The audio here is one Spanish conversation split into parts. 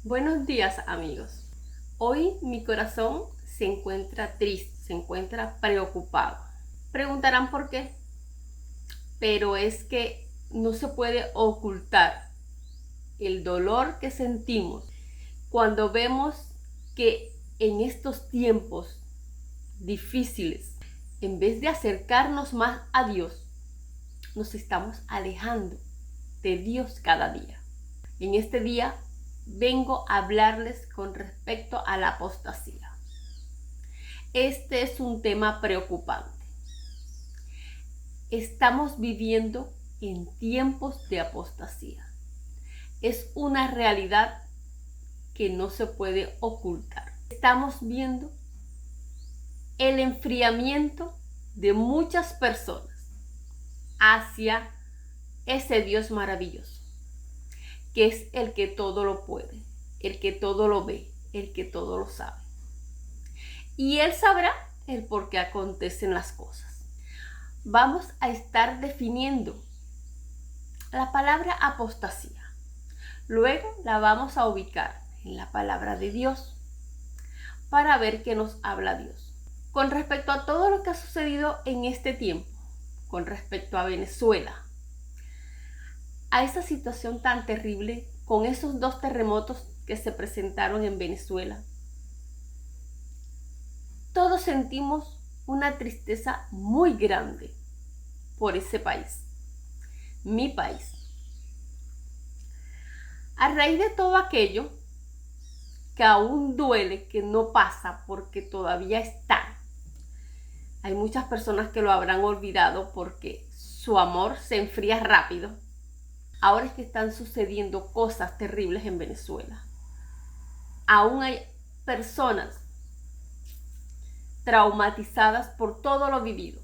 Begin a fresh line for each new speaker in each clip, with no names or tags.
Buenos días, amigos. Hoy mi corazón se encuentra triste, se encuentra preocupado. Preguntarán por qué, pero es que no se puede ocultar el dolor que sentimos cuando vemos que en estos tiempos difíciles, en vez de acercarnos más a Dios, nos estamos alejando de Dios cada día. En este día vengo a hablarles con respecto a la apostasía. Este es un tema preocupante. Estamos viviendo en tiempos de apostasía. Es una realidad que no se puede ocultar. Estamos viendo el enfriamiento de muchas personas hacia ese Dios maravilloso, que es el que todo lo puede, el que todo lo ve, el que todo lo sabe. Y Él sabrá el por qué acontecen las cosas. Vamos a estar definiendo la palabra apostasía. Luego la vamos a ubicar en la palabra de Dios para ver qué nos habla Dios. Con respecto a todo lo que ha sucedido en este tiempo, con respecto a Venezuela, a esa situación tan terrible, con esos 2 terremotos que se presentaron en Venezuela, todos sentimos una tristeza muy grande por ese país, mi país. A raíz de todo aquello que aún duele, que no pasa porque todavía está, hay muchas personas que lo habrán olvidado porque su amor se enfría rápido. Ahora es que están sucediendo cosas terribles en Venezuela. Aún hay personas traumatizadas por todo lo vivido,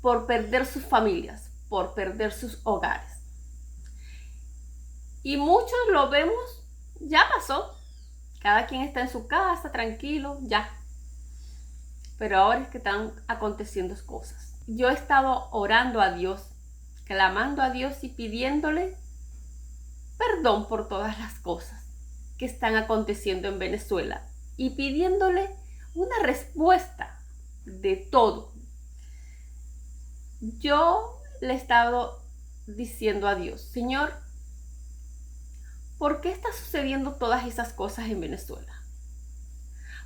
por perder sus familias, por perder sus hogares. Y muchos lo vemos, ya pasó. Cada quien está en su casa, tranquilo, ya. Pero ahora es que están aconteciendo cosas. Yo he estado orando a Dios, clamando a Dios y pidiéndole perdón por todas las cosas que están aconteciendo en Venezuela y pidiéndole una respuesta de todo. Yo le he estado diciendo a Dios, Señor, ¿por qué está sucediendo todas esas cosas en Venezuela?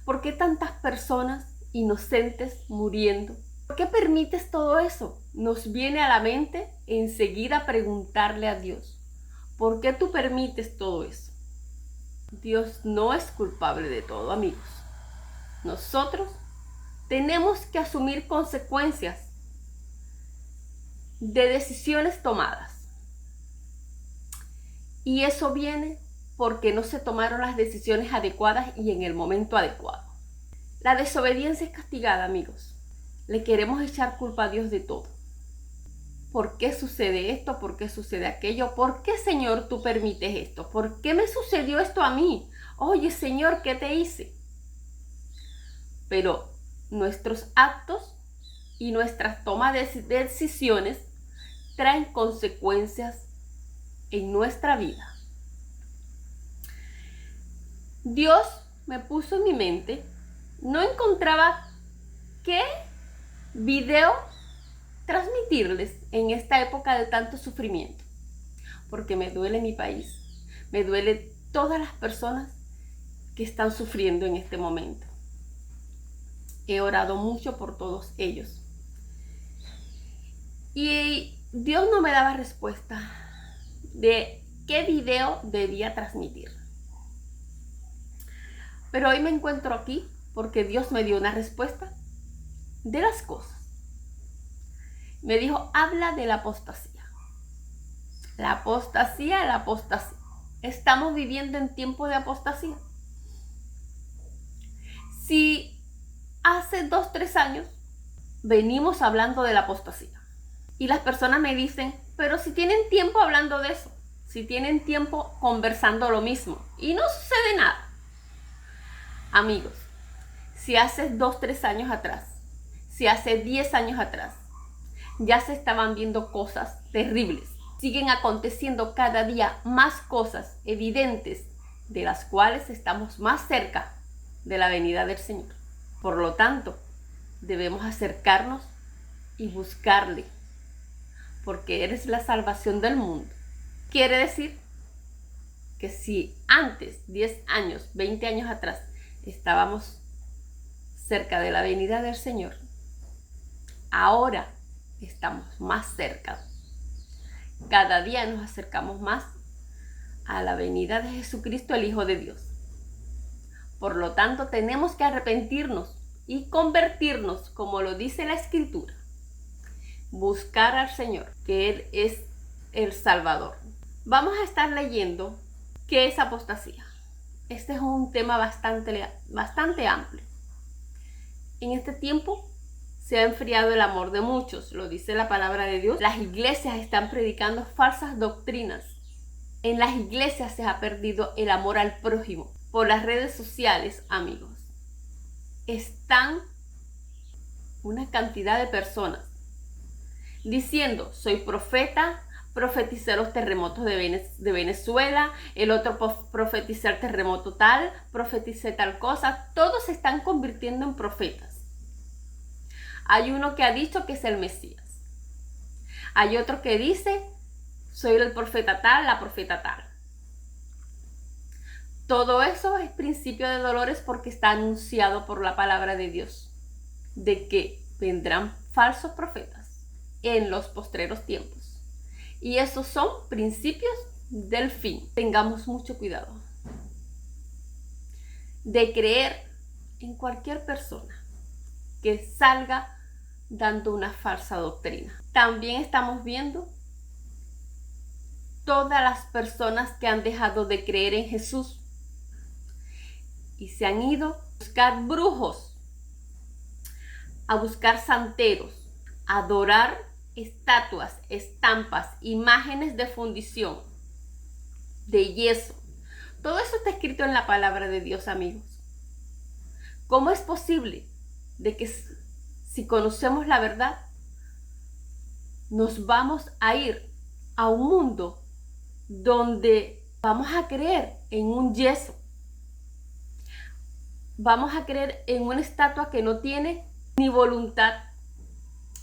¿Por qué tantas personas inocentes muriendo? ¿Por qué permites todo eso? Nos viene a la mente enseguida preguntarle a Dios, ¿por qué tú permites todo eso? Dios no es culpable de todo, amigos. Nosotros tenemos que asumir consecuencias de decisiones tomadas. Y eso viene porque no se tomaron las decisiones adecuadas y en el momento adecuado. La desobediencia es castigada, amigos. Le queremos echar culpa a Dios de todo. ¿Por qué sucede esto? ¿Por qué sucede aquello? ¿Por qué, Señor, tú permites esto? ¿Por qué me sucedió esto a mí? Oye, Señor, ¿qué te hice? Pero nuestros actos y nuestras tomas de decisiones traen consecuencias en nuestra vida. Dios me puso en mi mente, no encontraba qué video transmitirles en esta época de tanto sufrimiento, porque me duele mi país, me duele todas las personas que están sufriendo en este momento. He orado mucho por todos ellos y Dios no me daba respuesta de qué video debía transmitir. Pero hoy me encuentro aquí porque Dios me dio una respuesta de las cosas. Me dijo, habla de la apostasía. La apostasía, la apostasía. Estamos viviendo en tiempo de apostasía. Si hace 2, 3 años venimos hablando de la apostasía y las personas me dicen, pero si tienen tiempo hablando de eso, si tienen tiempo conversando lo mismo y no sucede nada. Amigos, si hace 2, 3 años atrás, si hace 10 años atrás, ya se estaban viendo cosas terribles. Siguen aconteciendo cada día más cosas evidentes de las cuales estamos más cerca de la venida del Señor. Por lo tanto, debemos acercarnos y buscarle, porque eres la salvación del mundo. Quiere decir que si antes, 10 años, 20 años atrás, estábamos cerca de la venida del Señor, ahora estamos más cerca. Cada día nos acercamos más a la venida de Jesucristo, el Hijo de Dios. Por lo tanto, tenemos que arrepentirnos y convertirnos, como lo dice la Escritura. Buscar al Señor, que Él es el Salvador. Vamos a estar leyendo qué es apostasía. Este es un tema bastante amplio. En este tiempo se ha enfriado el amor de muchos, lo dice la palabra de Dios. Las iglesias están predicando falsas doctrinas. En las iglesias se ha perdido el amor al prójimo. Por las redes sociales, amigos, están una cantidad de personas diciendo: soy profeta, profeticé los terremotos de Venezuela, el otro profeticé el terremoto tal, profeticé tal cosa. Todos se están convirtiendo en profetas. Hay uno que ha dicho que es el Mesías. Hay otro que dice: soy el profeta tal, la profeta tal. Todo eso es principio de dolores, porque está anunciado por la palabra de Dios de que vendrán falsos profetas en los postreros tiempos. Y esos son principios del fin. Tengamos mucho cuidado de creer en cualquier persona que salga dando una falsa doctrina. También estamos viendo todas las personas que han dejado de creer en Jesús y se han ido a buscar brujos, a buscar santeros, a adorar estatuas, estampas, imágenes de fundición, de yeso. Todo eso está escrito en la palabra de Dios, amigos. ¿Cómo es posible de que si conocemos la verdad, nos vamos a ir a un mundo donde vamos a creer en un yeso? Vamos a creer en una estatua que no tiene ni voluntad,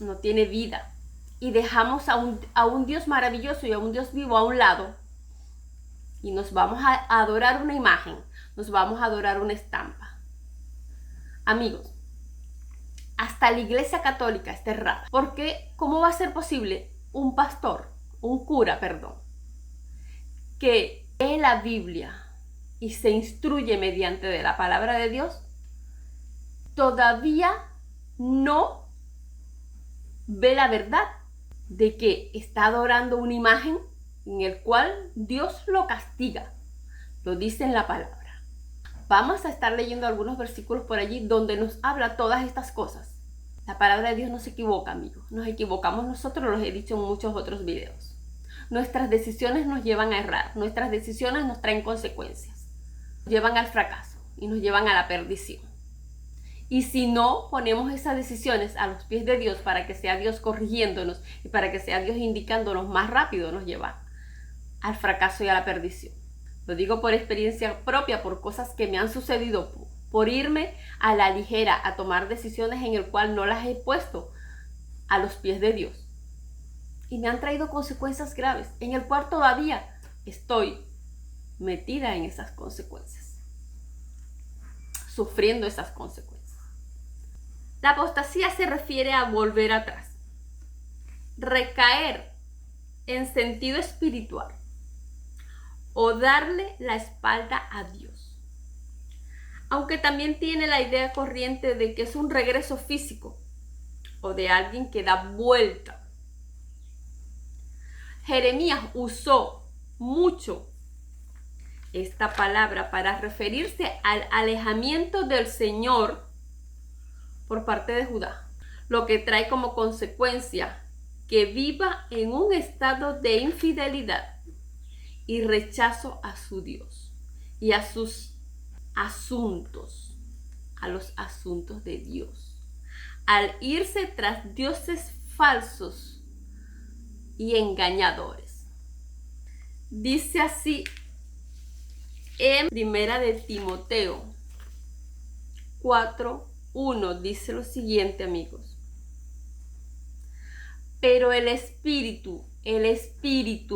no tiene vida. Y dejamos a un Dios maravilloso y a un Dios vivo a un lado. Y nos vamos a adorar una imagen, nos vamos a adorar una estampa. Amigos, hasta la Iglesia Católica está errada. Porque ¿cómo va a ser posible un cura, que lee la Biblia y se instruye mediante de la palabra de Dios, todavía no ve la verdad de que está adorando una imagen en el cual Dios lo castiga? Lo dice en la palabra. Vamos a estar leyendo algunos versículos por allí donde nos habla todas estas cosas. La palabra de Dios no se equivoca, amigos. Nos equivocamos nosotros, los he dicho en muchos otros videos. Nuestras decisiones nos llevan a errar. Nuestras decisiones nos traen consecuencias. Nos llevan al fracaso y nos llevan a la perdición. Y si no ponemos esas decisiones a los pies de Dios para que sea Dios corrigiéndonos y para que sea Dios indicándonos más rápido, nos lleva al fracaso y a la perdición. Lo digo por experiencia propia, por cosas que me han sucedido, por irme a la ligera a tomar decisiones en el cual no las he puesto a los pies de Dios. Y me han traído consecuencias graves, en el cual todavía estoy metida en esas consecuencias, sufriendo esas consecuencias. La apostasía se refiere a volver atrás, recaer en sentido espiritual o darle la espalda a Dios. Aunque también tiene la idea corriente de que es un regreso físico o de alguien que da vuelta. Jeremías usó mucho esta palabra para referirse al alejamiento del Señor por parte de Judá, lo que trae como consecuencia que viva en un estado de infidelidad y rechazo a su Dios y a sus asuntos, a los asuntos de Dios, al irse tras dioses falsos y engañadores. Dice así En Primera de Timoteo 4:1 dice lo siguiente, amigos. Pero el Espíritu,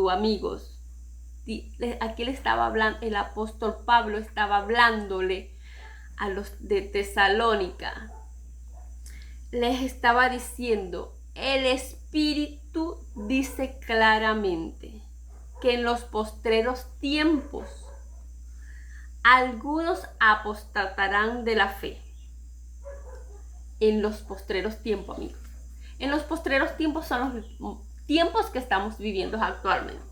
amigos, aquí le estaba hablando, el apóstol Pablo estaba hablándole a los de Tesalónica. Les estaba diciendo, el Espíritu dice claramente que en los postreros tiempos algunos apostatarán de la fe. En los postreros tiempos, amigos. En los postreros tiempos son los tiempos que estamos viviendo actualmente.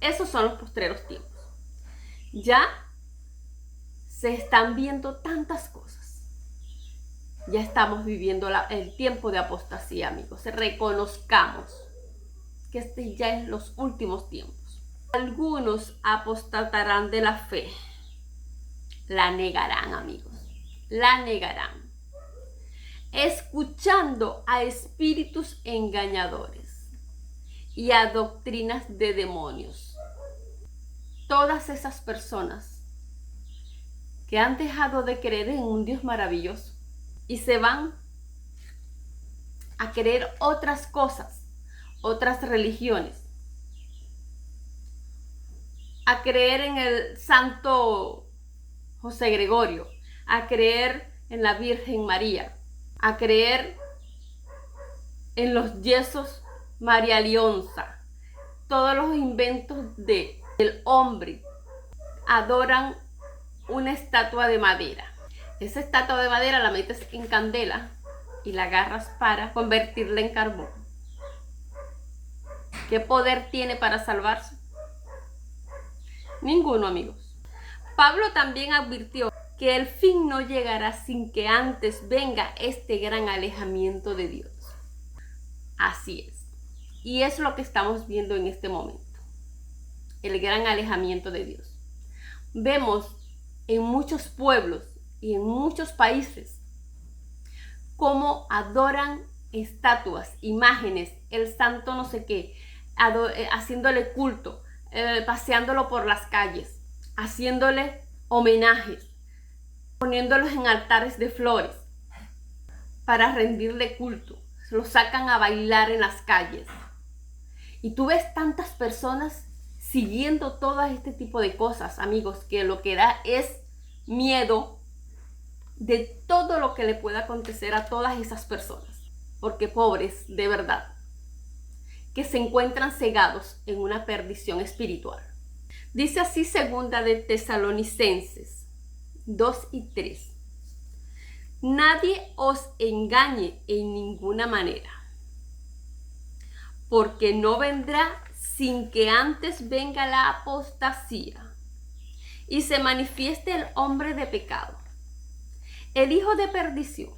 Esos son los postreros tiempos. Ya se están viendo tantas cosas. Ya estamos viviendo el tiempo de apostasía, amigos. Reconozcamos que este ya es los últimos tiempos. Algunos apostatarán de la fe. La negarán, amigos. La negarán. Escuchando a espíritus engañadores y a doctrinas de demonios. Todas esas personas que han dejado de creer en un Dios maravilloso y se van a creer otras cosas, otras religiones, a creer en el Santo José Gregorio, a creer en la Virgen María, a creer en los yesos María Leonza, todos los inventos del hombre. Adoran una estatua de madera. Esa estatua de madera la metes en candela y la agarras para convertirla en carbón. ¿Qué poder tiene para salvarse? Ninguno, amigos. Pablo también advirtió que el fin no llegará sin que antes venga este gran alejamiento de Dios. Así es. Y es lo que estamos viendo en este momento. El gran alejamiento de Dios. Vemos en muchos pueblos y en muchos países cómo adoran estatuas, imágenes, el santo no sé qué, haciéndole culto, paseándolo por las calles, haciéndole homenajes, poniéndolos en altares de flores para rendirle culto. Los sacan a bailar en las calles. Y tú ves tantas personas siguiendo todo este tipo de cosas, amigos, que lo que da es miedo de todo lo que le pueda acontecer a todas esas personas. Porque pobres, de verdad, que se encuentran cegados en una perdición espiritual. Dice así segunda de Tesalonicenses 2:3. Nadie os engañe en ninguna manera, porque no vendrá sin que antes venga la apostasía y se manifieste el hombre de pecado, el hijo de perdición.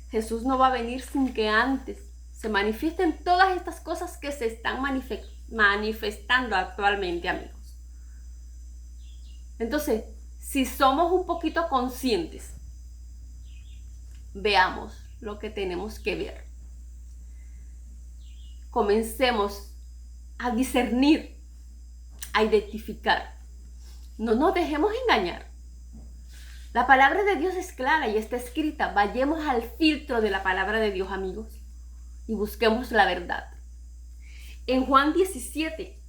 Jesús no va a venir sin que antes se manifiesten todas estas cosas que se están manifestando actualmente, amigos. Entonces, si somos un poquito conscientes, veamos lo que tenemos que ver. Comencemos a discernir, a identificar. No nos dejemos engañar. La palabra de Dios es clara y está escrita. Vayamos al filtro de la palabra de Dios, amigos, y busquemos la verdad. En Juan 17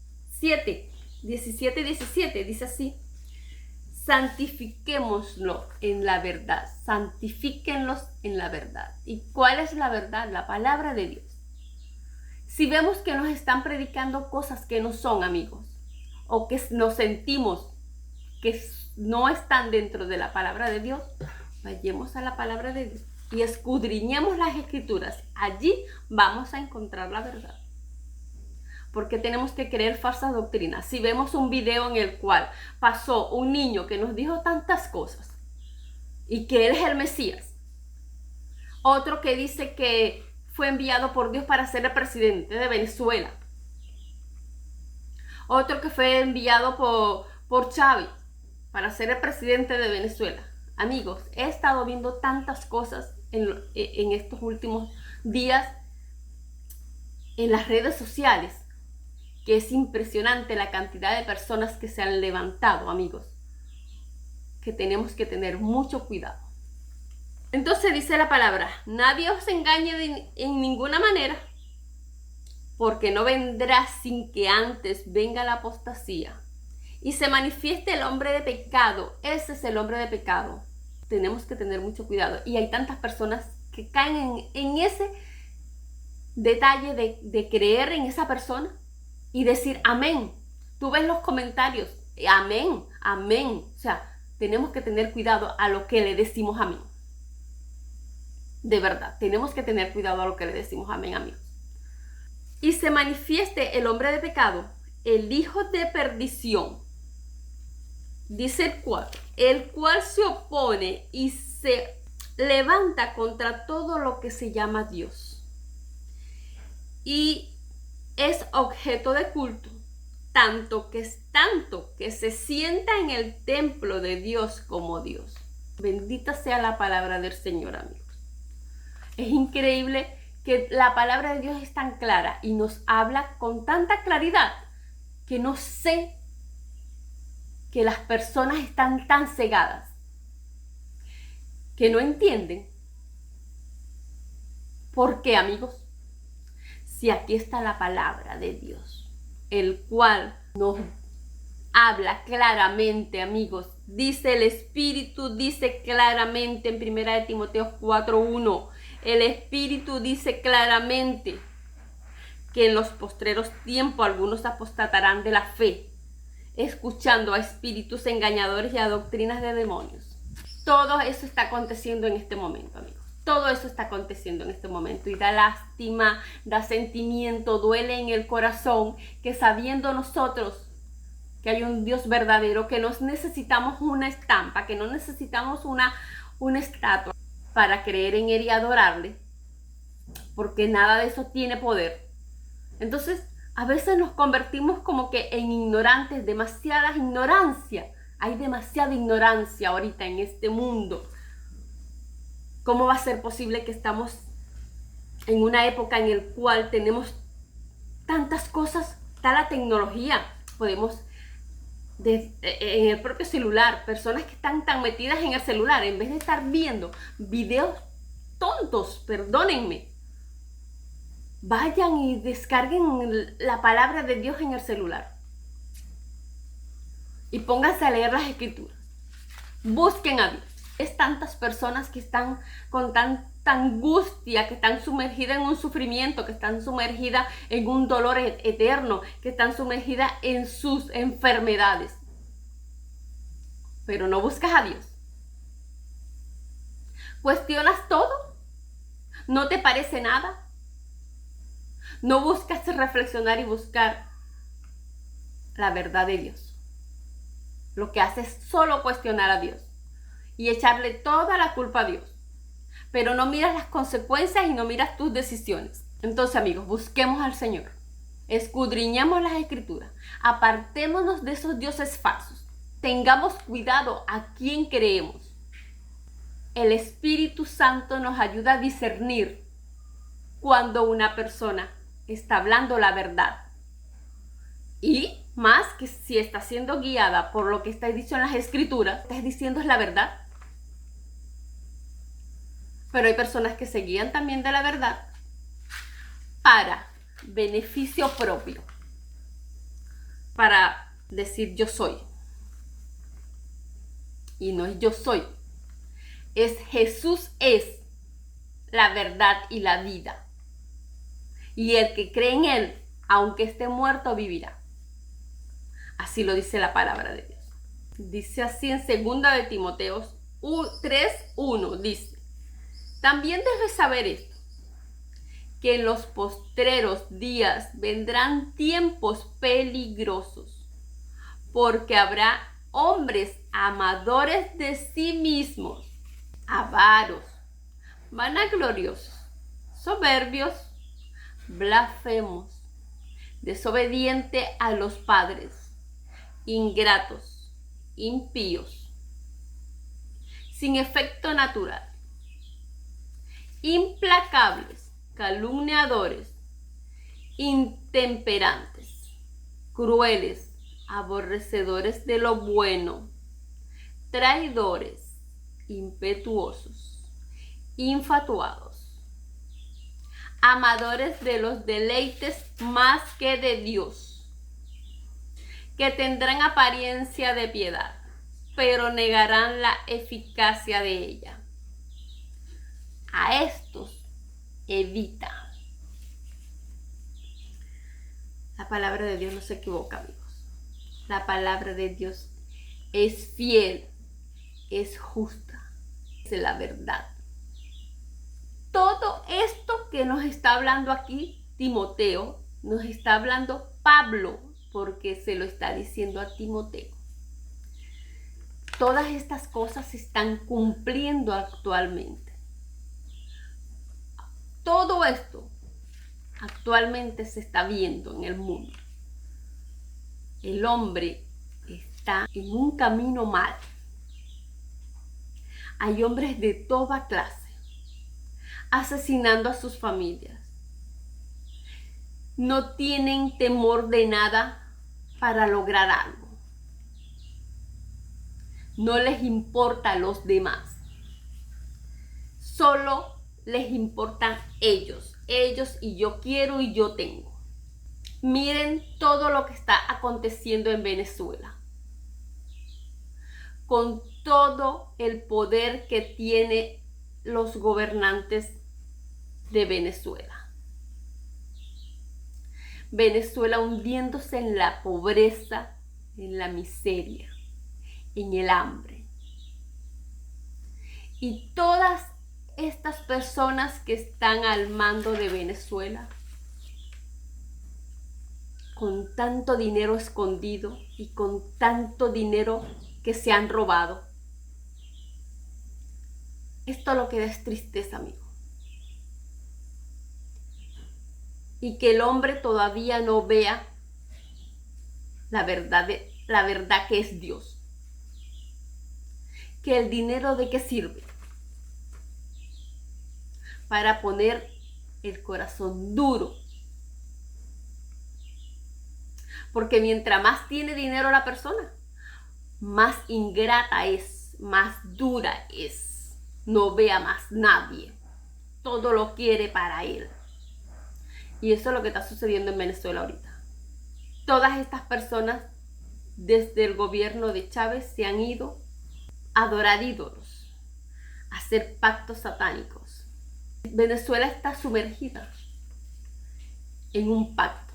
dice así: santifiquémoslo en la verdad, santifíquenlos en la verdad. ¿Y cuál es la verdad? La palabra de Dios. Si vemos que nos están predicando cosas que no son, amigos, o que nos sentimos que no están dentro de la palabra de Dios, vayamos a la palabra de Dios y escudriñemos las escrituras. Allí vamos a encontrar la verdad. Porque tenemos que creer falsas doctrinas. Si vemos un video en el cual pasó un niño que nos dijo tantas cosas y que él es el Mesías, otro que dice que fue enviado por Dios para ser el presidente de Venezuela, otro que fue enviado por Chávez para ser el presidente de Venezuela. Amigos, he estado viendo tantas cosas en estos últimos días en las redes sociales que es impresionante la cantidad de personas que se han levantado, amigos, que tenemos que tener mucho cuidado. Entonces dice la palabra, nadie os engañe en ninguna manera, porque no vendrá sin que antes venga la apostasía y se manifieste el hombre de pecado. Ese es el hombre de pecado. Tenemos que tener mucho cuidado. Y hay tantas personas que caen en ese detalle de creer en esa persona y decir amén. Tú ves los comentarios, amén, amén. O sea, tenemos que tener cuidado a lo que le decimos amén. De verdad, tenemos que tener cuidado a lo que le decimos amén, amigos. Y se manifieste el hombre de pecado, el hijo de perdición. Dice el 4, el cual se opone y se levanta contra todo lo que se llama Dios. Y es objeto de culto, tanto que se sienta en el templo de Dios como Dios. Bendita sea la palabra del Señor, amigos. Es increíble que la palabra de Dios es tan clara y nos habla con tanta claridad que no sé que las personas están tan cegadas que no entienden. ¿Por qué, amigos? Si aquí está la palabra de Dios, el cual nos habla claramente, amigos. Dice el Espíritu, dice claramente en 1 de Timoteo 4:1. El Espíritu dice claramente que en los postreros tiempos algunos apostatarán de la fe, escuchando a espíritus engañadores y a doctrinas de demonios. Todo eso está aconteciendo en este momento, amigos. Todo eso está aconteciendo en este momento y da lástima, da sentimiento, duele en el corazón que sabiendo nosotros que hay un Dios verdadero, que no necesitamos una estampa, que no necesitamos una estatua para creer en Él y adorarle, porque nada de eso tiene poder. Entonces, a veces nos convertimos como que en ignorantes, demasiada ignorancia. Hay demasiada ignorancia ahorita en este mundo. ¿Cómo va a ser posible que estamos en una época en la cual tenemos tantas cosas? Está la tecnología, podemos en el propio celular, personas que están tan metidas en el celular, en vez de estar viendo videos tontos, perdónenme, vayan y descarguen la palabra de Dios en el celular y pónganse a leer las escrituras, busquen a Dios. Es tantas personas que están con tanta angustia, que están sumergidas en un sufrimiento, que están sumergidas en un dolor eterno, que están sumergidas en sus enfermedades. Pero no buscas a Dios. ¿Cuestionas todo? ¿No te parece nada? ¿No buscas reflexionar y buscar la verdad de Dios? Lo que haces es solo cuestionar a Dios y echarle toda la culpa a Dios. Pero no miras las consecuencias y no miras tus decisiones. Entonces, amigos, busquemos al Señor. Escudriñemos las escrituras. Apartémonos de esos dioses falsos. Tengamos cuidado a quién creemos. El Espíritu Santo nos ayuda a discernir cuando una persona está hablando la verdad. Y más que si está siendo guiada por lo que está dicho en las escrituras, estás diciendo es la verdad. Pero hay personas que se guían también de la verdad para beneficio propio, para decir yo soy. Y no es yo soy, es Jesús es la verdad y la vida. Y el que cree en Él, aunque esté muerto, vivirá. Así lo dice la palabra de Dios. Dice así en 2 de Timoteo 3:1, dice: también debes saber esto, que en los postreros días vendrán tiempos peligrosos, porque habrá hombres amadores de sí mismos, avaros, vanagloriosos, soberbios, blasfemos, desobedientes a los padres, ingratos, impíos, sin efecto natural, implacables, calumniadores, intemperantes, crueles, aborrecedores de lo bueno, traidores, impetuosos, infatuados, amadores de los deleites más que de Dios, que tendrán apariencia de piedad, pero negarán la eficacia de ella. A estos evita. La palabra de Dios no se equivoca, amigos. La palabra de Dios es fiel, es justa, es la verdad. Todo esto que nos está hablando aquí Timoteo, nos está hablando Pablo, porque se lo está diciendo a Timoteo. Todas estas cosas se están cumpliendo actualmente. Todo esto actualmente se está viendo en el mundo. El hombre está en un camino mal. Hay hombres de toda clase asesinando a sus familias. No tienen temor de nada para lograr algo. No les importa a los demás. Solo les importan ellos y yo quiero y yo tengo. Miren todo lo que está aconteciendo en Venezuela. Con todo el poder que tienen los gobernantes de Venezuela. Venezuela hundiéndose en la pobreza, en la miseria, en el hambre. Y todas estas personas que están al mando de Venezuela, con tanto dinero escondido y con tanto dinero que se han robado. Esto lo que da es tristeza, amigo. Y que el hombre todavía no vea la verdad que es Dios. Que el dinero ¿de qué sirve? Para poner el corazón duro. Porque mientras más tiene dinero la persona, más ingrata es, más dura es. No ve a más nadie. Todo lo quiere para él. Y eso es lo que está sucediendo en Venezuela ahorita. Todas estas personas, desde el gobierno de Chávez, se han ido a adorar ídolos, a hacer pactos satánicos. Venezuela está sumergida en un pacto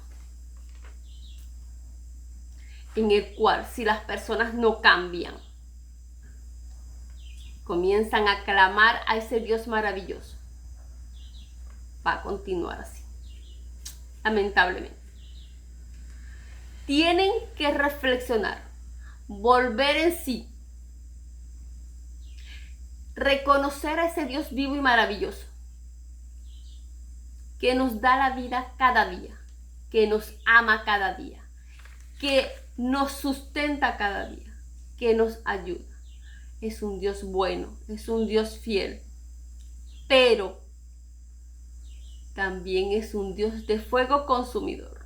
en el cual, si las personas no cambian, comienzan a clamar a ese Dios maravilloso, va a continuar así, lamentablemente. Tienen que reflexionar, volver en sí, reconocer a ese Dios vivo y maravilloso, que nos da la vida cada día, que nos ama cada día, que nos sustenta cada día, que nos ayuda. Es un Dios bueno, es un Dios fiel, pero también es un Dios de fuego consumidor.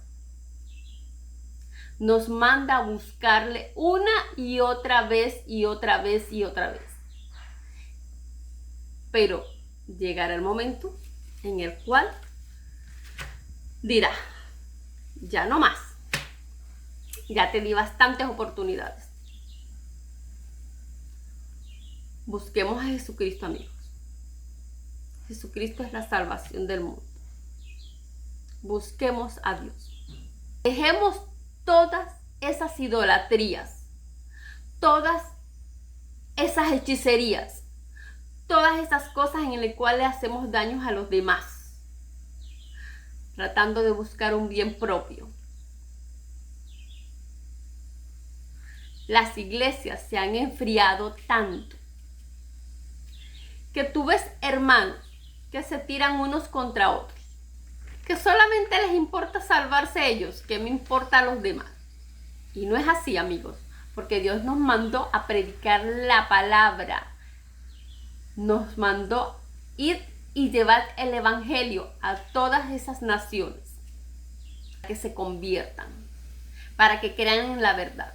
Nos manda a buscarle una y otra vez y otra vez y otra vez. Pero llegará el momento en el cual dirá, ya no más. Ya te di bastantes oportunidades. Busquemos a Jesucristo, amigos. Jesucristo es la salvación del mundo. Busquemos a Dios. Dejemos todas esas idolatrías, todas esas hechicerías, todas esas cosas en las cuales hacemos daños a los demás, tratando de buscar un bien propio. Las iglesias se han enfriado tanto que tú ves hermanos que se tiran unos contra otros, que solamente les importa salvarse ellos, que me importa a los demás. Y no es así, amigos, porque Dios nos mandó a predicar la palabra, nos mandó ir y llevar el evangelio a todas esas naciones, que se conviertan, para que crean en la verdad.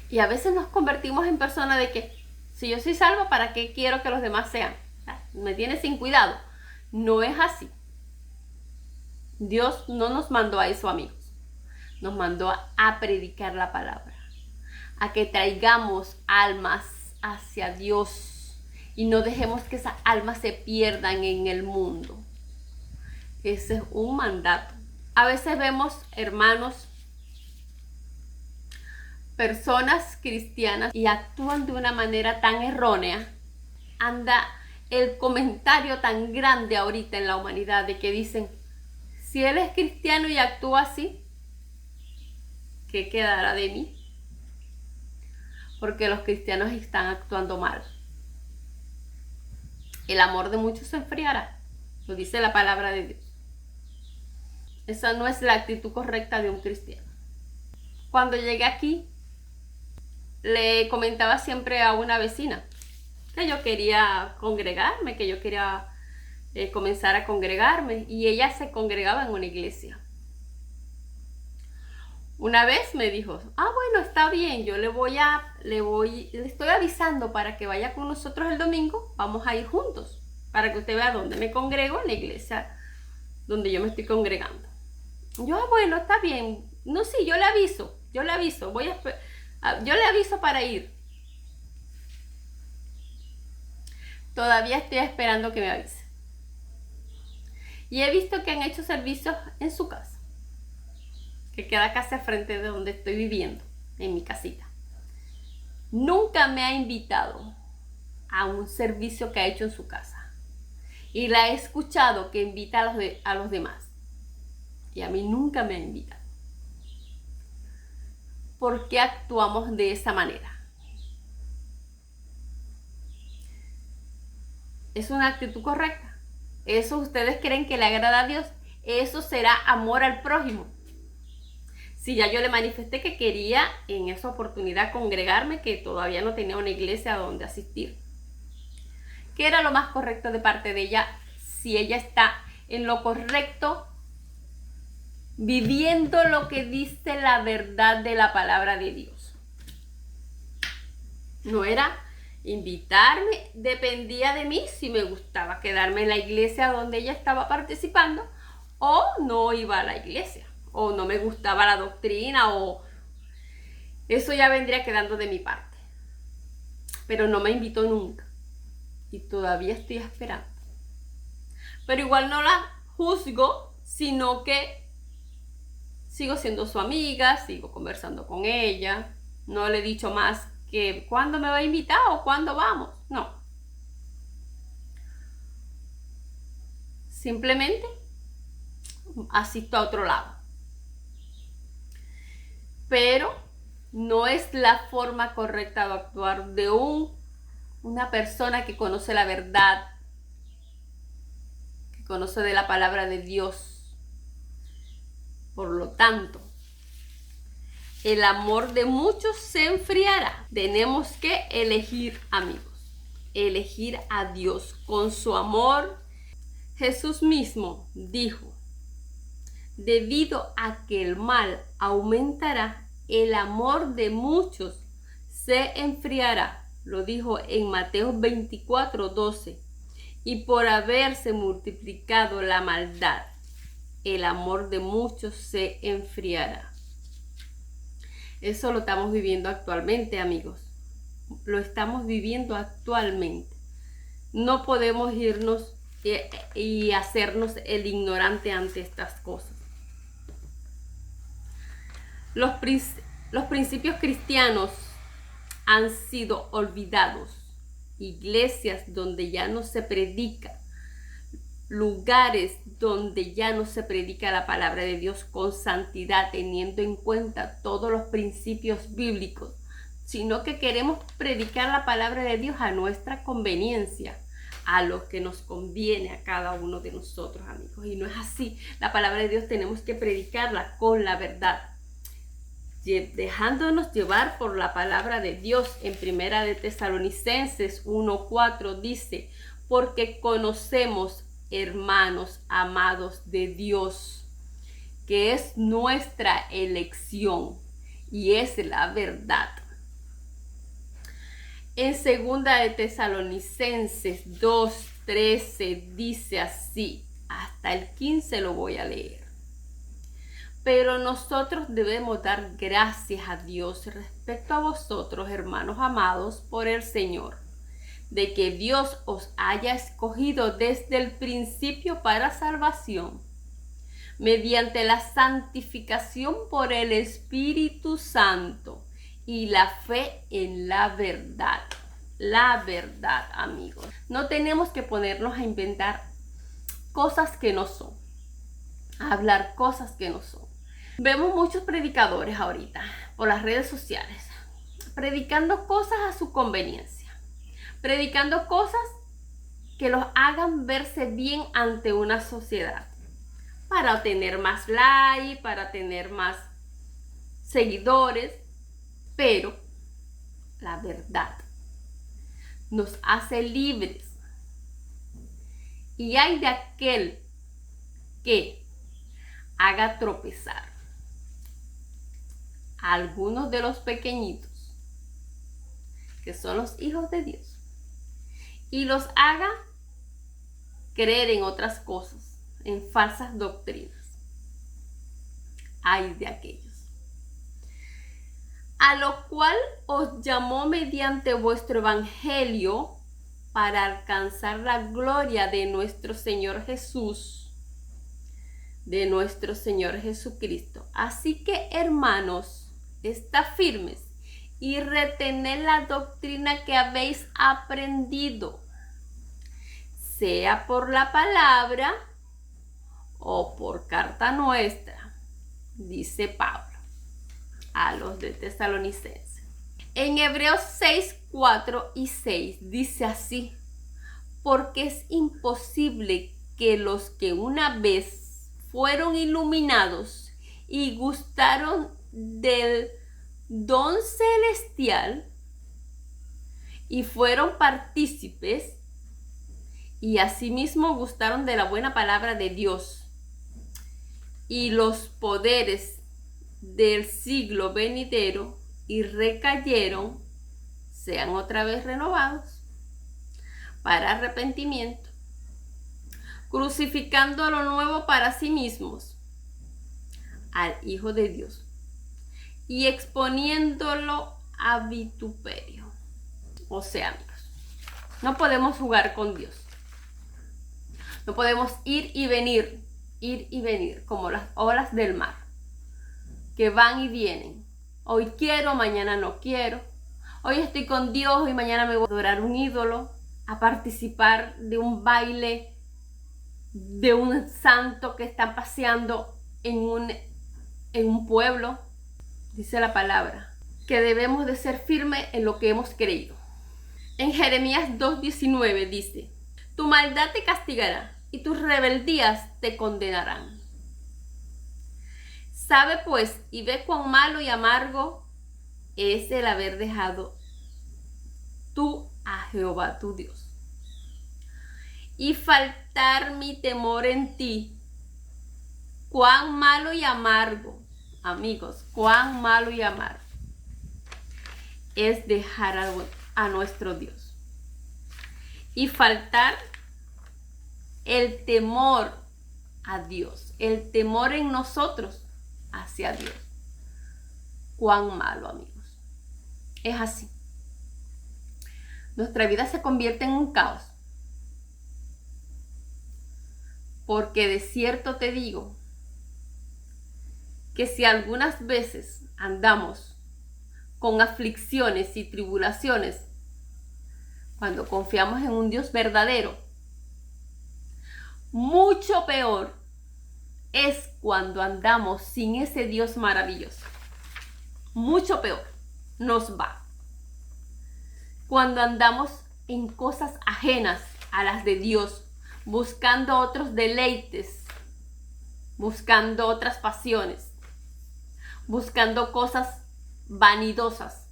Y a veces nos convertimos en personas de que, si yo soy salva, ¿para qué quiero que los demás sean? Me tiene sin cuidado. No es así. Dios no nos mandó a eso, amigos. Nos mandó a predicar la palabra, a que traigamos almas hacia Dios y no dejemos que esas almas se pierdan en el mundo. Ese es un mandato. A veces vemos, hermanos, personas cristianas y actúan de una manera tan errónea. Anda el comentario tan grande ahorita en la humanidad de que dicen, si él es cristiano y actúa así, ¿qué quedará de mí? Porque los cristianos están actuando mal. El amor de muchos se enfriará, lo dice la palabra de Dios. Esa no es la actitud correcta de un cristiano. Cuando llegué aquí, le comentaba siempre a una vecina que yo quería congregarme, que yo quería comenzar a congregarme, y ella se congregaba en una iglesia. Una vez me dijo, bueno, está bien, yo le estoy avisando para que vaya con nosotros el domingo, vamos a ir juntos, para que usted vea dónde me congrego, en la iglesia donde yo me estoy congregando. Yo, bueno, está bien, no, sí, yo le aviso, yo le aviso para ir. Todavía estoy esperando que me avise. Y he visto que han hecho servicios en su casa, que queda casi al frente de donde estoy viviendo, en mi casita. Nunca me ha invitado a un servicio que ha hecho en su casa. Y la he escuchado que invita a los demás. Y a mí nunca me ha invitado. ¿Por qué actuamos de esa manera? ¿Es una actitud correcta? ¿Eso ustedes creen que le agrada a Dios? ¿Eso será amor al prójimo? Si ya yo le manifesté que quería en esa oportunidad congregarme, que todavía no tenía una iglesia a donde asistir. ¿Qué era lo más correcto de parte de ella? Si ella está en lo correcto, viviendo lo que dice la verdad de la palabra de Dios. No era invitarme, dependía de mí si me gustaba quedarme en la iglesia donde ella estaba participando, o no iba a la iglesia, o no me gustaba la doctrina, o eso ya vendría quedando de mi parte. Pero no me invitó nunca y todavía estoy esperando. Pero igual no la juzgo, sino que sigo siendo su amiga, sigo conversando con ella. No le he dicho más que cuándo me va a invitar o cuándo vamos. No. Simplemente asisto a otro lado. Pero no es la forma correcta de actuar de una persona que conoce la verdad, que conoce de la palabra de Dios. Por lo tanto, el amor de muchos se enfriará. Tenemos que elegir, amigos, elegir a Dios con su amor. Jesús mismo dijo, debido a que el mal aumentará, el amor de muchos se enfriará. Lo dijo en Mateo 24:12. Y por haberse multiplicado la maldad, el amor de muchos se enfriará. Eso lo estamos viviendo actualmente, amigos. Lo estamos viviendo actualmente. No podemos irnos y hacernos el ignorante ante estas cosas. Los principios cristianos han sido olvidados. Iglesias donde ya no se predica, lugares donde ya no se predica la palabra de Dios con santidad, teniendo en cuenta todos los principios bíblicos, sino que queremos predicar la palabra de Dios a nuestra conveniencia, a lo que nos conviene a cada uno de nosotros, amigos. Y no es así. La palabra de Dios tenemos que predicarla con la verdad, dejándonos llevar por la palabra de Dios. En Primera de Tesalonicenses 1:4 dice, porque conocemos, hermanos amados de Dios, que es nuestra elección y es la verdad. En 2 de Tesalonicenses 2:13 dice así, hasta el 15 lo voy a leer. Pero nosotros debemos dar gracias a Dios respecto a vosotros, hermanos amados, por el Señor, de que Dios os haya escogido desde el principio para salvación, mediante la santificación por el Espíritu Santo y la fe en la verdad. La verdad, amigos. No tenemos que ponernos a inventar cosas que no son, a hablar cosas que no son. Vemos muchos predicadores ahorita por las redes sociales, predicando cosas a su conveniencia, predicando cosas que los hagan verse bien ante una sociedad, para tener más likes, para tener más seguidores, pero la verdad nos hace libres. Y hay de aquel que haga tropezar a algunos de los pequeñitos, que son los hijos de Dios, y los haga creer en otras cosas, en falsas doctrinas. Ay de aquellos. A lo cual os llamó mediante vuestro evangelio para alcanzar la gloria de nuestro Señor Jesús, de nuestro Señor Jesucristo. Así que, hermanos, estad firmes y retened la doctrina que habéis aprendido, sea por la palabra o por carta nuestra, dice Pablo a los de Tesalonicenses. En Hebreos 6, 4 y 6 dice así: porque es imposible que los que una vez fueron iluminados y gustaron del don celestial y fueron partícipes y asimismo gustaron de la buena palabra de Dios y los poderes del siglo venidero y recayeron, sean otra vez renovados para arrepentimiento, crucificando lo nuevo para sí mismos al Hijo de Dios y exponiéndolo a vituperio. O sea, amigos, no podemos jugar con Dios. No podemos ir y venir como las olas del mar, que van y vienen. Hoy quiero, mañana no quiero. Hoy estoy con Dios y mañana me voy a adorar un ídolo, a participar de un baile de un santo que está paseando en un pueblo. Dice la palabra que debemos de ser firmes en lo que hemos creído. En Jeremías 2:19 dice: tu maldad te castigará y tus rebeldías te condenarán. Sabe pues y ve cuán malo y amargo es el haber dejado tú a Jehová tu Dios y faltar mi temor en ti. Cuán malo y amargo, amigos, cuán malo y amargo es dejar a nuestro Dios y faltar el temor a Dios, el temor en nosotros hacia Dios. Cuán malo, amigos. Es así. Nuestra vida se convierte en un caos. Porque de cierto te digo que si algunas veces andamos con aflicciones y tribulaciones, cuando confiamos en un Dios verdadero, mucho peor es cuando andamos sin ese Dios maravilloso. Mucho peor nos va cuando andamos en cosas ajenas a las de Dios, buscando otros deleites, buscando otras pasiones, buscando cosas vanidosas.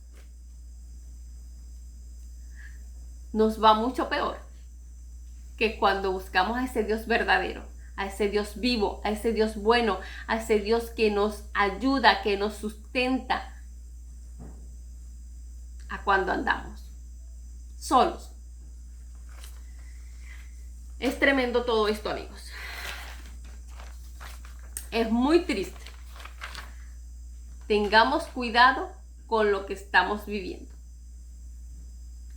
Nos va mucho peor que cuando buscamos a ese Dios verdadero, a ese Dios vivo, a ese Dios bueno, a ese Dios que nos ayuda, que nos sustenta, a cuando andamos solos. Es tremendo todo esto, amigos. Es muy triste. Tengamos cuidado con lo que estamos viviendo.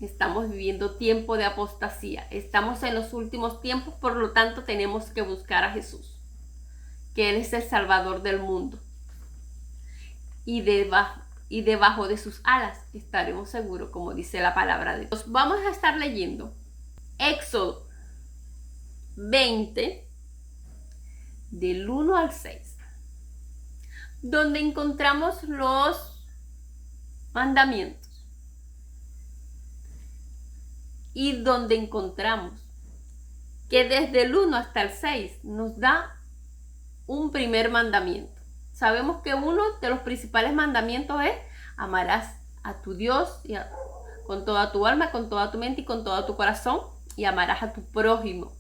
Estamos viviendo tiempo de apostasía. Estamos en los últimos tiempos, por lo tanto tenemos que buscar a Jesús, que Él es el Salvador del mundo. Y debajo de sus alas estaremos seguros, como dice la palabra de Dios. Vamos a estar leyendo Éxodo 20, del 1 al 6, donde encontramos los mandamientos y donde encontramos que desde el 1 hasta el 6 nos da un primer mandamiento. Sabemos que uno de los principales mandamientos es: amarás a tu Dios con toda tu alma, con toda tu mente y con todo tu corazón, y amarás a tu prójimo.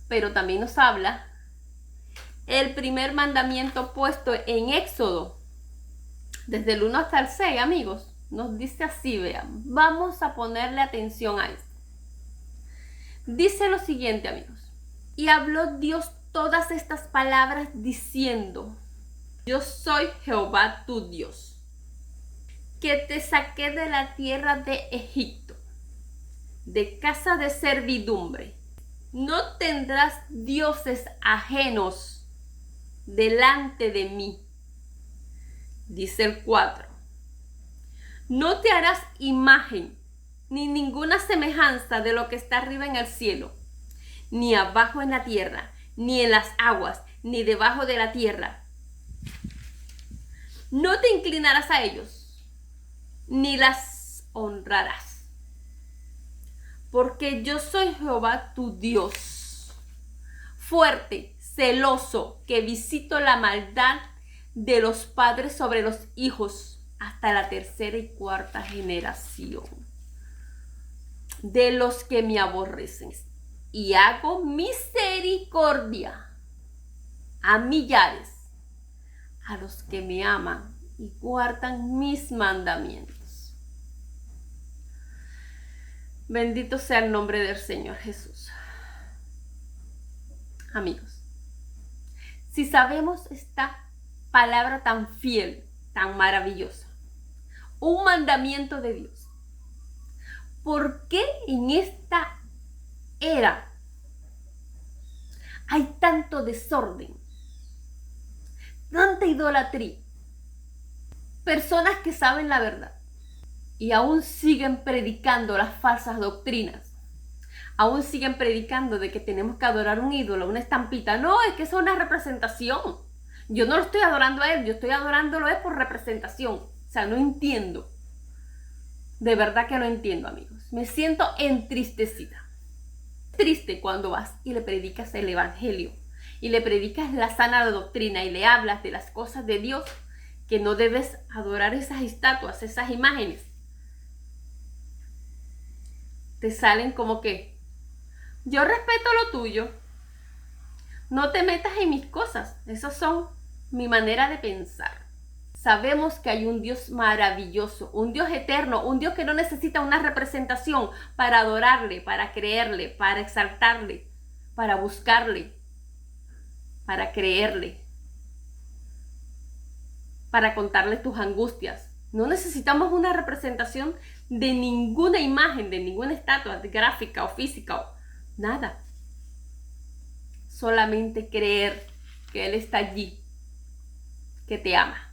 Pero también nos habla el primer mandamiento puesto en Éxodo, desde el 1 hasta el 6, amigos. Nos dice así, vean. Vamos a ponerle atención a esto. Dice lo siguiente, amigos. Y habló Dios todas estas palabras diciendo: yo soy Jehová tu Dios, que te saqué de la tierra de Egipto, de casa de servidumbre. No tendrás dioses ajenos delante de mí. Dice el 4. No te harás imagen ni ninguna semejanza de lo que está arriba en el cielo, ni abajo en la tierra, ni en las aguas, ni debajo de la tierra. No te inclinarás a ellos, ni las honrarás. Porque yo soy Jehová tu Dios, fuerte, celoso, que visito la maldad de los padres sobre los hijos hasta la tercera y cuarta generación de los que me aborrecen. Y hago misericordia a millares, a los que me aman y guardan mis mandamientos. Bendito sea el nombre del Señor Jesús. Amigos, si sabemos esta palabra tan fiel, tan maravillosa, un mandamiento de Dios, ¿por qué en esta era hay tanto desorden, tanta idolatría? Personas que saben la verdad y aún siguen predicando las falsas doctrinas. Aún siguen predicando de que tenemos que adorar un ídolo, una estampita. No, es que eso es una representación. Yo no lo estoy adorando a él, yo estoy adorándolo es por representación. O sea, no entiendo. De verdad que no entiendo, amigos. Me siento entristecida. Triste cuando vas y le predicas el evangelio y le predicas la sana doctrina y le hablas de las cosas de Dios, que no debes adorar esas estatuas, esas imágenes. Te salen como que: yo respeto lo tuyo, no te metas en mis cosas. Esas son mi manera de pensar. Sabemos que hay un Dios maravilloso, un Dios eterno, un Dios que no necesita una representación para adorarle, para creerle, para exaltarle, para buscarle, para creerle, para contarle tus angustias. No necesitamos una representación de ninguna imagen, de ninguna estatua gráfica o física, nada. Solamente creer que Él está allí, que te ama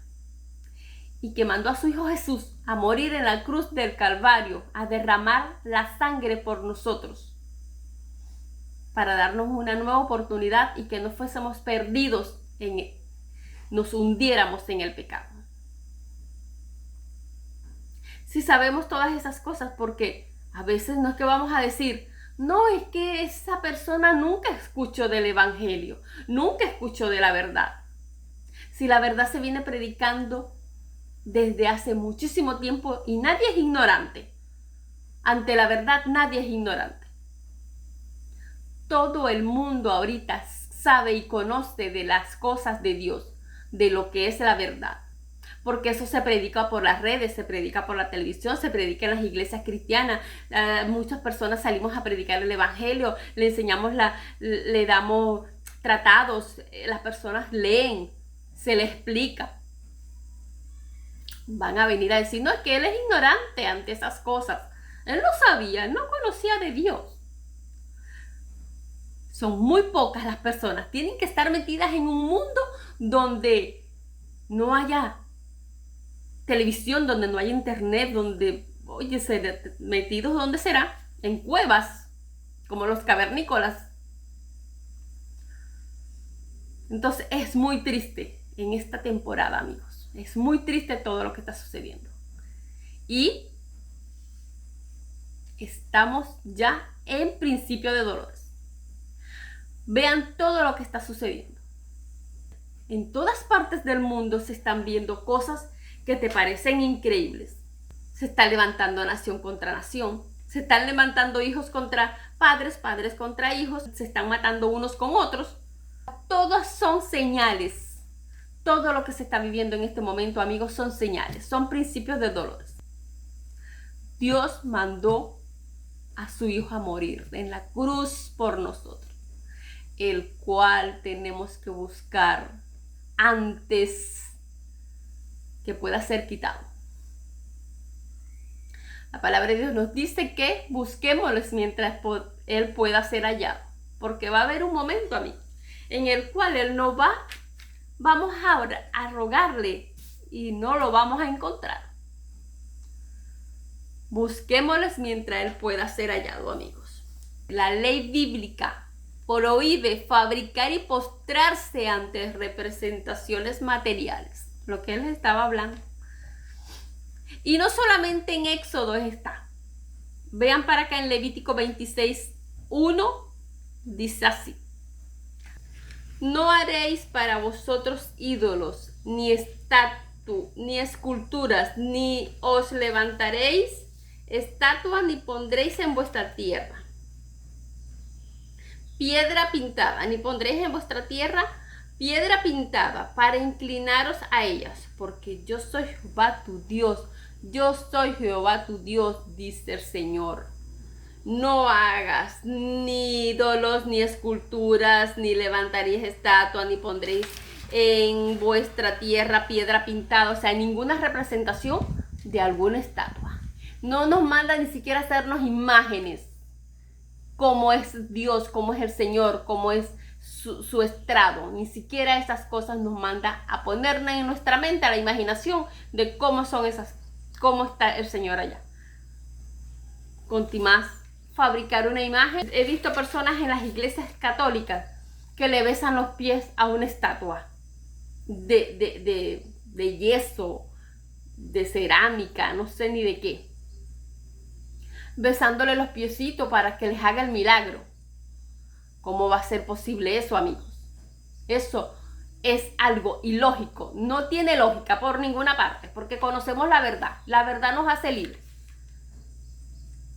y que mandó a su Hijo Jesús a morir en la cruz del Calvario, a derramar la sangre por nosotros, para darnos una nueva oportunidad y que no fuésemos perdidos nos hundiéramos en el pecado. Si sabemos todas esas cosas, porque a veces no es que vamos a decir: no, es que esa persona nunca escuchó del evangelio, nunca escuchó de la verdad. Si la verdad se viene predicando desde hace muchísimo tiempo y nadie es ignorante. Ante la verdad nadie es ignorante. todo el mundo ahorita sabe y conoce de las cosas de Dios, de lo que es la verdad. Porque eso se predica por las redes, se predica por la televisión, se predica en las iglesias cristianas. Muchas personas salimos a predicar el evangelio, le enseñamos, le damos tratados, las personas leen, se les explica. Van a venir a decir, no, es que él es ignorante ante esas cosas. Él no sabía, él no conocía de Dios. Son muy pocas las personas. Tienen que estar metidas en un mundo donde no haya televisión, donde no haya internet, donde, oye, metidos, ¿dónde será? En cuevas, como los cavernícolas. Entonces es muy triste en esta temporada, amigos. Es muy triste todo lo que está sucediendo. Y estamos ya en principio de dolores. Vean todo lo que está sucediendo. En todas partes del mundo se están viendo cosas que te parecen increíbles. Se está levantando nación contra nación. Se están levantando hijos contra padres, padres contra hijos. Se están matando unos con otros. Todas son señales. Todo lo que se está viviendo en este momento, amigos, son señales. Son principios de dolores. Dios mandó a su Hijo a morir en la cruz por nosotros, el cual tenemos que buscar antes que pueda ser quitado. La palabra de Dios nos dice que busquémoslo mientras Él pueda ser hallado, porque va a haber un momento, amigos, en el cual Él no vamos a rogarle y no lo vamos a encontrar. Busquémosles mientras Él pueda ser hallado, amigos. La ley bíblica prohíbe fabricar y postrarse ante representaciones materiales, lo que Él estaba hablando. Y no solamente en Éxodo está. Vean para acá en Levítico 26:1, dice así: no haréis para vosotros ídolos, ni ni esculturas, ni os levantaréis estatua, ni pondréis en vuestra tierra piedra pintada, ni pondréis en vuestra tierra piedra pintada para inclinaros a ellas, porque yo soy Jehová tu Dios. Yo soy Jehová tu Dios, dice el Señor. No hagas ni ídolos, ni esculturas, ni levantaréis estatua, ni pondréis en vuestra tierra piedra pintada, o sea, ninguna representación de alguna estatua. No nos manda ni siquiera hacernos imágenes, como es Dios, como es el Señor, como es su estrado. Ni siquiera esas cosas nos manda a ponernos en nuestra mente, a la imaginación de cómo son esas, cómo está el Señor allá. Contimás fabricar una imagen. He visto personas en las iglesias católicas que le besan los pies a una estatua de yeso, de cerámica, no sé ni de qué, besándole los piecitos para que les haga el milagro. ¿Cómo va a ser posible eso, amigos? Eso es algo ilógico, no tiene lógica por ninguna parte, porque conocemos la verdad nos hace libres.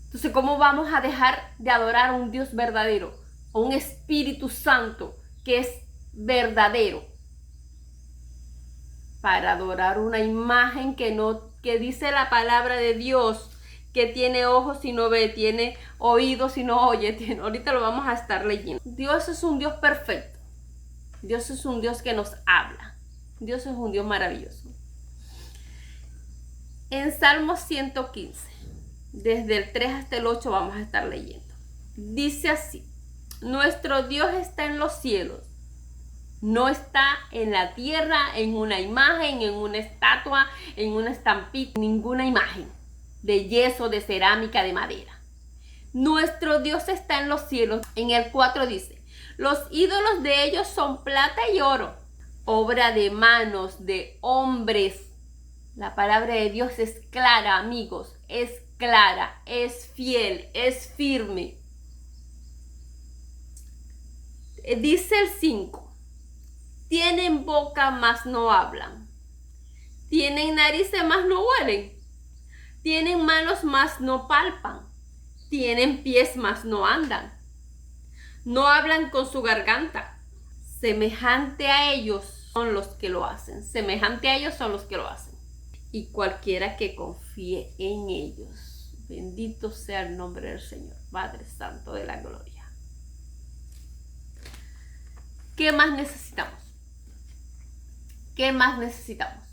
Entonces, ¿cómo vamos a dejar de adorar a un Dios verdadero, a un Espíritu Santo que es verdadero, para adorar una imagen que dice la palabra de Dios, que tiene ojos y no ve, tiene oídos y no oye? Ahorita lo vamos a estar leyendo. Dios es un Dios perfecto. Dios es un Dios que nos habla. Dios es un Dios maravilloso. En Salmos 115, desde el 3 hasta el 8 vamos a estar leyendo. Dice así: nuestro Dios está en los cielos. No está en la tierra, en una imagen, en una estatua, en una estampita, ninguna imagen de yeso, de cerámica, de madera. Nuestro Dios está en los cielos. En el 4 dice: los ídolos de ellos son plata y oro, obra de manos de hombres. La palabra de Dios es clara, amigos, es clara, es fiel, es firme. Dice el 5: tienen boca, mas no hablan. Tienen narices, mas no huelen. Tienen manos, mas no palpan. Tienen pies, mas no andan. No hablan con su garganta. Semejante a ellos son los que lo hacen. Semejante a ellos son los que lo hacen. Y cualquiera que confíe en ellos. Bendito sea el nombre del Señor, Padre Santo de la Gloria. ¿Qué más necesitamos? ¿Qué más necesitamos?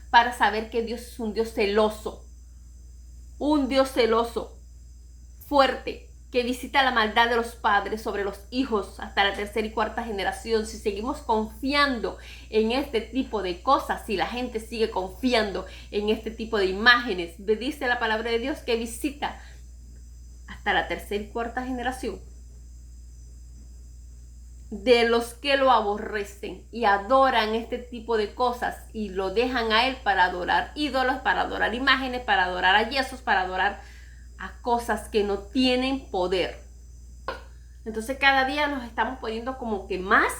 Para saber que Dios es un Dios celoso. Un Dios celoso, fuerte, que visita la maldad de los padres sobre los hijos hasta la tercera y cuarta generación. Si seguimos confiando en este tipo de cosas, si la gente sigue confiando en este tipo de imágenes, dice la palabra de Dios que visita hasta la tercera y cuarta generación de los que lo aborrecen y adoran este tipo de cosas y lo dejan a él para adorar ídolos, para adorar imágenes, para adorar a yesos, para adorar a cosas que no tienen poder. Entonces cada día nos estamos poniendo como que más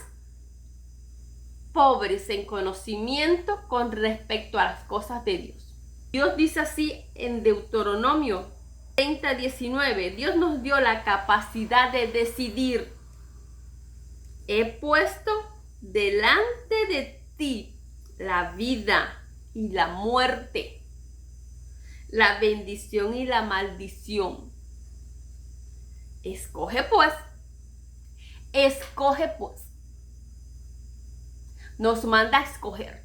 pobres en conocimiento con respecto a las cosas de Dios. Dios dice así en Deuteronomio 30:19, Dios nos dio la capacidad de decidir. He puesto delante de ti la vida y la muerte, la bendición y la maldición. Escoge pues. Escoge pues. Nos manda a escoger.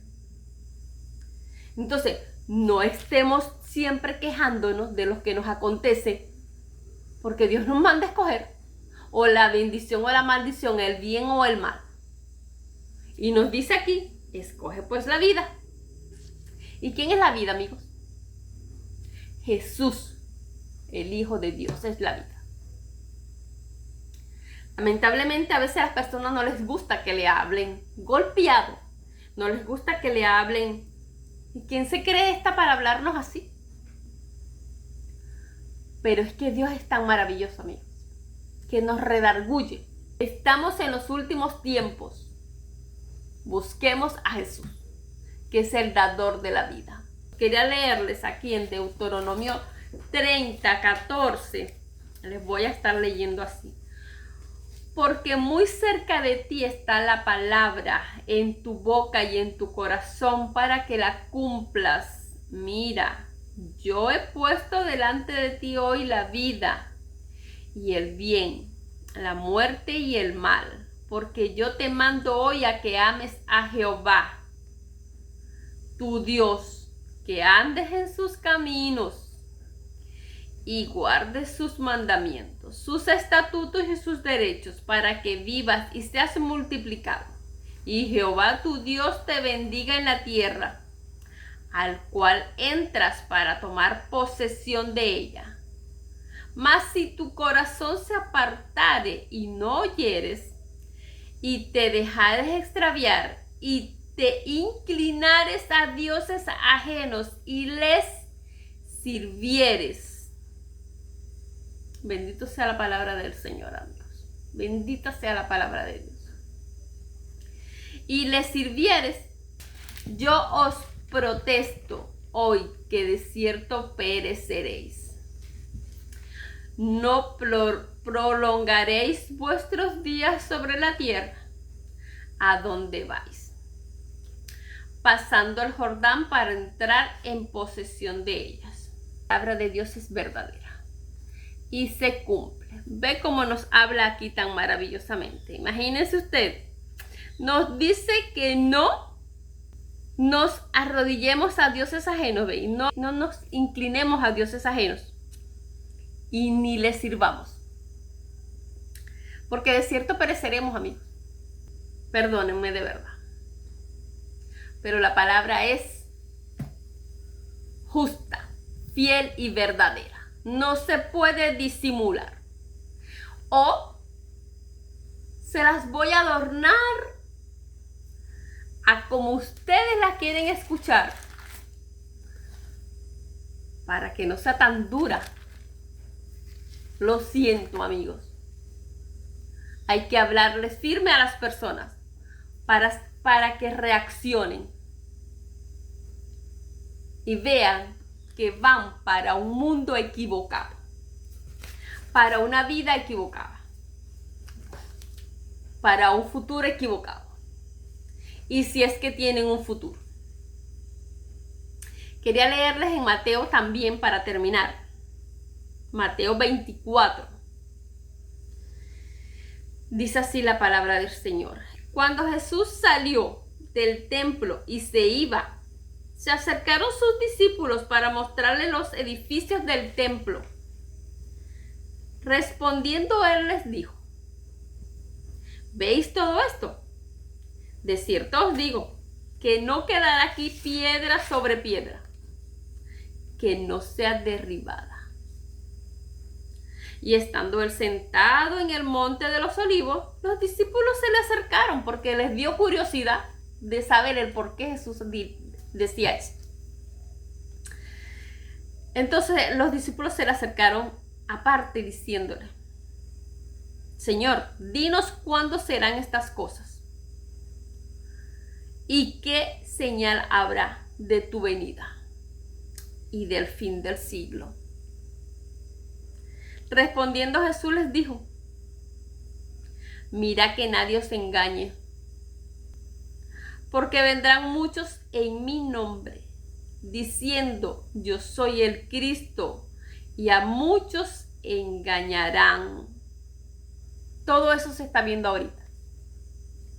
Entonces, no estemos siempre quejándonos de lo que nos acontece, porque Dios nos manda a escoger. O la bendición o la maldición, el bien o el mal. Y nos dice aquí, escoge pues la vida. ¿Y quién es la vida, amigos? Jesús, el Hijo de Dios, es la vida. Lamentablemente a veces a las personas no les gusta que le hablen golpeado. No les gusta que le hablen. ¿Y quién se cree esta para hablarnos así? Pero es que Dios es tan maravilloso, amigos, que nos redarguye. Estamos en los últimos tiempos. Busquemos a Jesús, que es el dador de la vida. Quería leerles aquí en Deuteronomio 30:14. Les voy a estar leyendo así. Porque muy cerca de ti está la palabra en tu boca y en tu corazón para que la cumplas. Mira, yo he puesto delante de ti hoy la vida y el bien, la muerte y el mal, porque yo te mando hoy a que ames a Jehová, tu Dios, que andes en sus caminos y guardes sus mandamientos, sus estatutos y sus derechos, para que vivas y seas multiplicado. Y Jehová tu Dios te bendiga en la tierra, al cual entras para tomar posesión de ella. Mas si tu corazón se apartare y no oyeres, y te dejares extraviar, y te inclinares a dioses ajenos y les sirvieres. Bendito sea la palabra del Señor, amigos. Bendita sea la palabra de Dios. Y les sirvieres, yo os protesto hoy que de cierto pereceréis. No prolongaréis vuestros días sobre la tierra a donde vais, pasando el Jordán para entrar en posesión de ellas. La palabra de Dios es verdadera y se cumple. Ve cómo nos habla aquí tan maravillosamente. Imagínense usted, nos dice que no nos arrodillemos a dioses ajenos, ¿ve? No nos inclinemos a dioses ajenos y ni les sirvamos, porque de cierto pereceremos, amigos. Perdónenme de verdad, pero la palabra es justa, fiel y verdadera. No se puede disimular. O se las voy a adornar a como ustedes la quieren escuchar, para que no sea tan dura. Lo siento, amigos. Hay que hablarles firme a las personas para que reaccionen y vean que van para un mundo equivocado, para una vida equivocada. para un futuro equivocado. Y si es que tienen un futuro. Quería leerles en Mateo también para terminar. Mateo 24. Dice así la palabra del Señor. Cuando Jesús salió del templo y se iba, se acercaron sus discípulos para mostrarle los edificios del templo. Respondiendo él les dijo: ¿veis todo esto? De cierto os digo que no quedará aquí piedra sobre piedra que no sea derribada. Y estando él sentado en el monte de los olivos, los discípulos se le acercaron porque les dio curiosidad de saber el por qué Jesús decía esto. Entonces los discípulos se le acercaron aparte diciéndole: Señor, dinos cuándo serán estas cosas y qué señal habrá de tu venida y del fin del siglo. Respondiendo Jesús les dijo: mira que nadie os engañe, porque vendrán muchos en mi nombre, diciendo yo soy el Cristo, y a muchos engañarán. Todo eso se está viendo ahorita.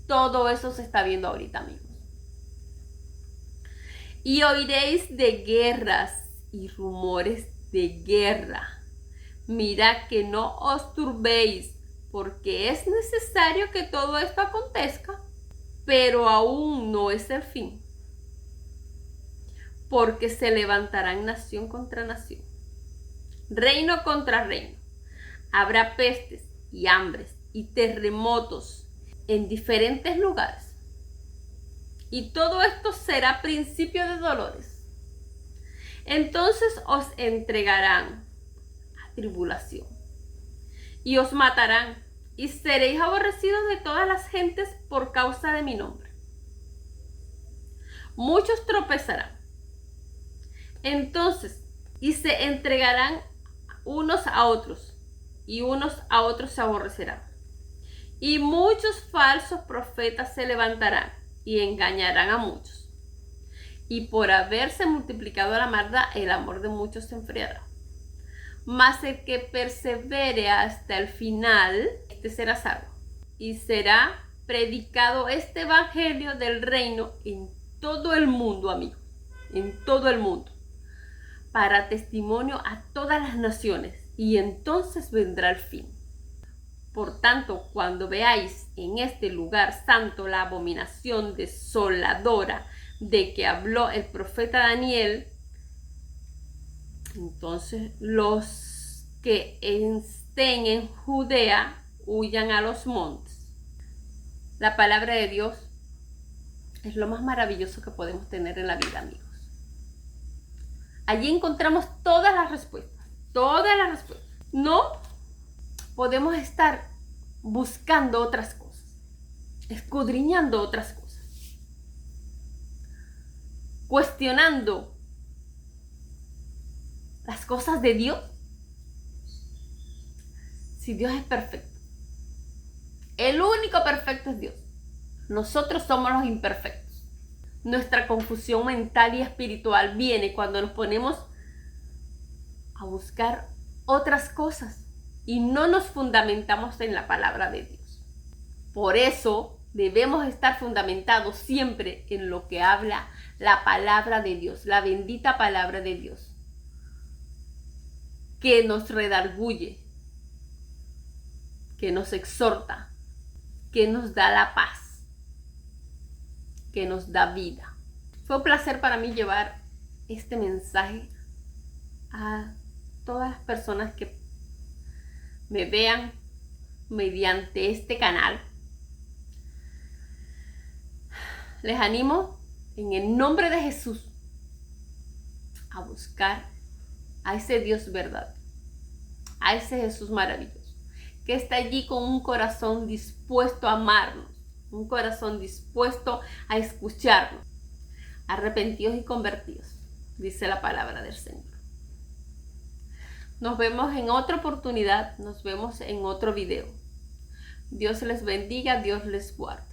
Todo eso se está viendo ahorita, amigos. Y oiréis de guerras y rumores de guerra. Mirad que no os turbéis, porque es necesario que todo esto acontezca, pero aún no es el fin. Porque se levantarán nación contra nación, reino contra reino. Habrá pestes y hambres y terremotos en diferentes lugares. Y todo esto será principio de dolores. Entonces os entregarán a tribulación y os matarán, y seréis aborrecidos de todas las gentes por causa de mi nombre. Muchos tropezarán entonces y se entregarán unos a otros, y unos a otros se aborrecerán. Y muchos falsos profetas se levantarán y engañarán a muchos. Y por haberse multiplicado la maldad, el amor de muchos se enfriará. Mas el que persevere hasta el final, este será salvo. Y será predicado este evangelio del reino en todo el mundo, amigos. En todo el mundo. Para testimonio a todas las naciones. Y entonces vendrá el fin. Por tanto, cuando veáis en este lugar santo la abominación desoladora de que habló el profeta Daniel, entonces los que estén en Judea huyan a los montes. La palabra de Dios es lo más maravilloso que podemos tener en la vida, amigos. Allí encontramos todas las respuestas, todas las respuestas. No podemos estar buscando otras cosas, escudriñando otras cosas, cuestionando las cosas de Dios, si Dios es perfecto. El único perfecto es Dios. Nosotros somos los imperfectos. Nuestra confusión mental y espiritual viene cuando nos ponemos a buscar otras cosas y no nos fundamentamos en la palabra de Dios. Por eso debemos estar fundamentados siempre en lo que habla la palabra de Dios, la bendita palabra de Dios, que nos redarguye, que nos exhorta, que nos da la paz, que nos da vida. Fue un placer para mí llevar este mensaje a todas las personas que me vean mediante este canal. Les animo en el nombre de Jesús a buscar a ese Dios verdadero, a ese Jesús maravilloso, que está allí con un corazón dispuesto a amarnos, un corazón dispuesto a escucharnos. Arrepentidos y convertidos, dice la palabra del Señor. Nos vemos en otra oportunidad, nos vemos en otro video. Dios les bendiga, Dios les guarde.